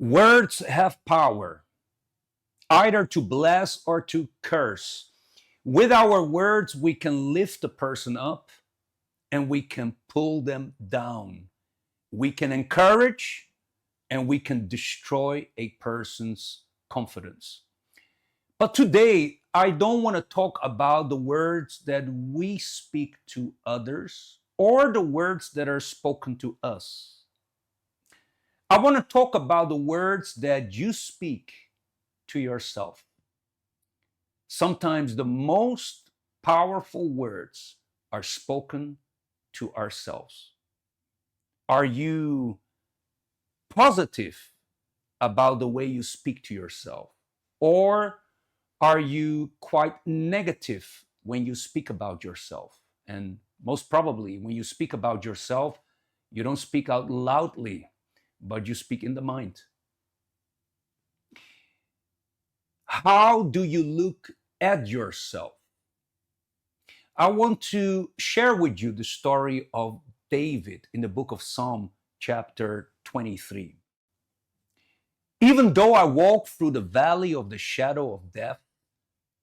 Words have power, either to bless or to curse. With our words, we can lift a person up and we can pull them down. We can encourage and we can destroy a person's confidence. But today, I don't want to talk about the words that we speak to others or the words that are spoken to us. I want to talk about the words that you speak to yourself. Sometimes the most powerful words are spoken to ourselves. Are you positive about the way you speak to yourself? Or are you quite negative when you speak about yourself? And most probably, when you speak about yourself, you don't speak out loudly, but you speak in the mind. How do you look at yourself? I want to share with you the story of David in the book of Psalm, chapter 23. Even though I walk through the valley of the shadow of death,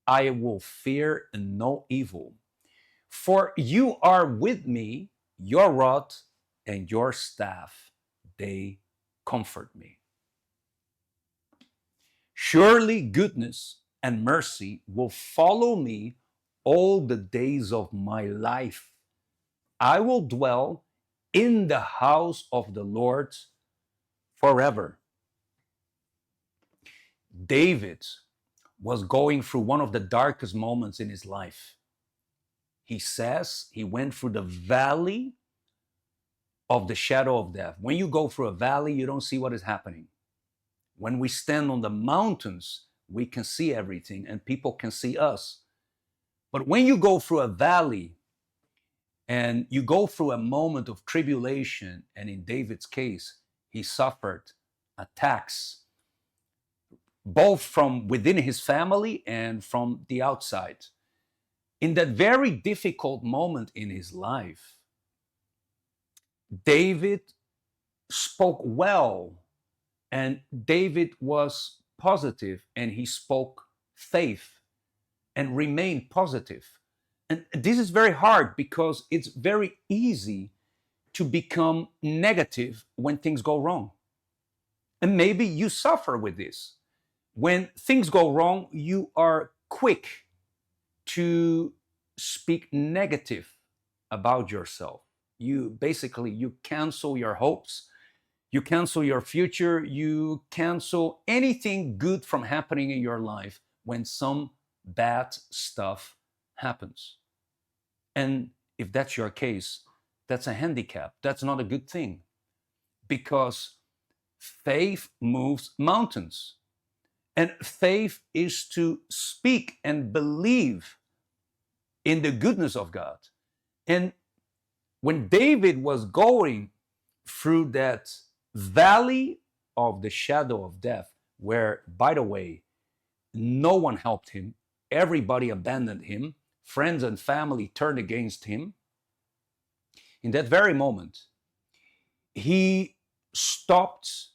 I will fear no evil. For you are with me, your rod and your staff, they comfort me. Surely goodness and mercy will follow me all the days of my life. I will dwell in the house of the Lord forever. David was going through one of the darkest moments in his life. He says he went through the valley of the shadow of death. When you go through a valley, you don't see what is happening. When we stand on the mountains, we can see everything and people can see us. But when you go through a valley and you go through a moment of tribulation, and in David's case, he suffered attacks, both from within his family and from the outside. In that very difficult moment in his life, David spoke well, and David was positive, and he spoke faith and remained positive. And this is very hard because it's very easy to become negative when things go wrong. And maybe you suffer with this. When things go wrong, you are quick to speak negative about yourself. You cancel your hopes, you cancel your future, you cancel anything good from happening in your life when some bad stuff happens. And if that's your case, that's a handicap. That's not a good thing, because faith moves mountains. And faith is to speak and believe in the goodness of God. And when David was going through that valley of the shadow of death, where, by the way, no one helped him, everybody abandoned him, friends and family turned against him, in that very moment, he stopped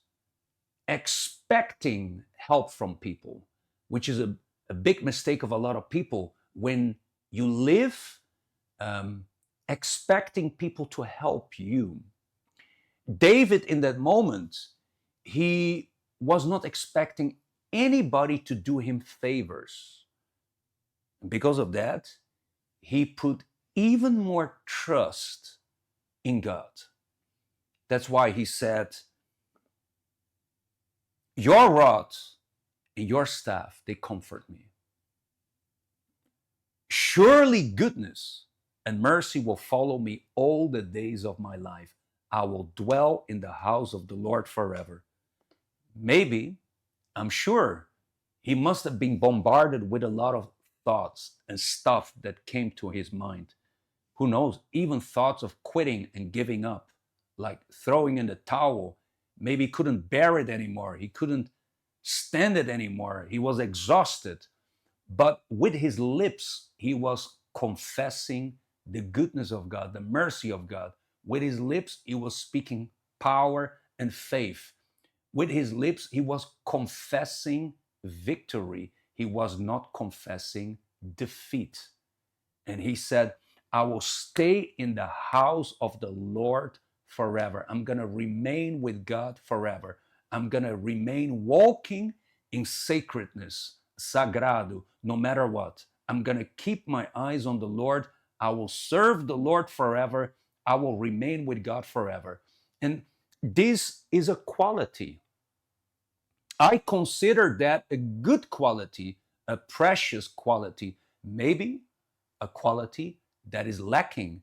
expecting help from people, which is a big mistake of a lot of people. When you live expecting people to help you, David, in that moment, he was not expecting anybody to do him favors. And because of that, he put even more trust in God. That's why he said, your rod and your staff, they comfort me. Surely goodness and mercy will follow me all the days of my life. I will dwell in the house of the Lord forever. Maybe, I'm sure, he must have been bombarded with a lot of thoughts and stuff that came to his mind. Who knows, even thoughts of quitting and giving up, like throwing in the towel. Maybe he couldn't bear it anymore. He couldn't stand it anymore. He was exhausted. But with his lips, he was confessing the goodness of God, the mercy of God. With his lips, he was speaking power and faith. With his lips, he was confessing victory. He was not confessing defeat. And he said, I will stay in the house of the Lord forever. I'm going to remain with God forever. I'm going to remain walking in sacredness, sagrado, no matter what. I'm going to keep my eyes on the Lord. I will serve the Lord forever. I will remain with God forever. And this is a quality. I consider that a good quality, a precious quality, maybe a quality that is lacking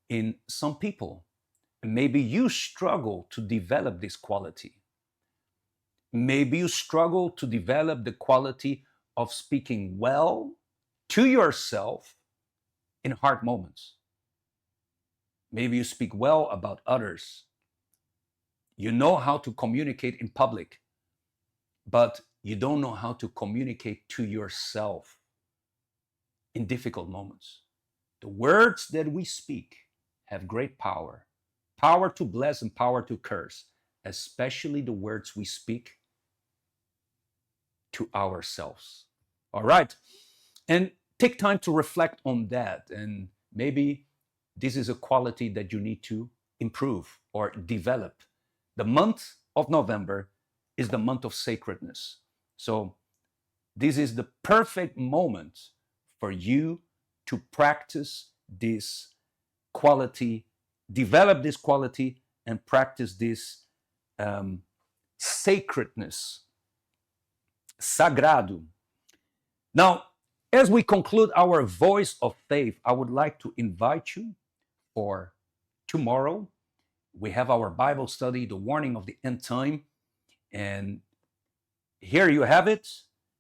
in some people. Maybe you struggle to develop this quality. Maybe you struggle to develop the quality of speaking well to yourself in hard moments. Maybe you speak well about others. You know how to communicate in public, but you don't know how to communicate to yourself in difficult moments. The words that we speak have great power, power to bless and power to curse, especially the words we speak to ourselves. All right. And take time to reflect on that. And maybe this is a quality that you need to improve or develop. The month of November is the month of sacredness. So this is the perfect moment for you to practice this quality, develop this quality, and practice this sacredness, sagrado. Now, as we conclude our voice of faith, I would like to invite you for tomorrow. We have our Bible study, the warning of the end time. And here you have it.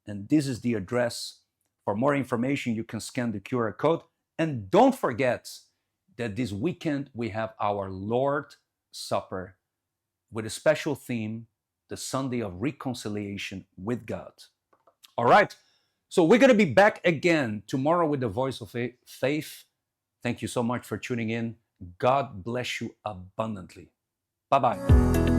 And this is the address. For more information, you can scan the QR code. And don't forget that this weekend we have our Lord Supper with a special theme, the Sunday of Reconciliation with God. All right. So we're going to be back again tomorrow with the Voice of Faith. Thank you so much for tuning in. God bless you abundantly. Bye-bye.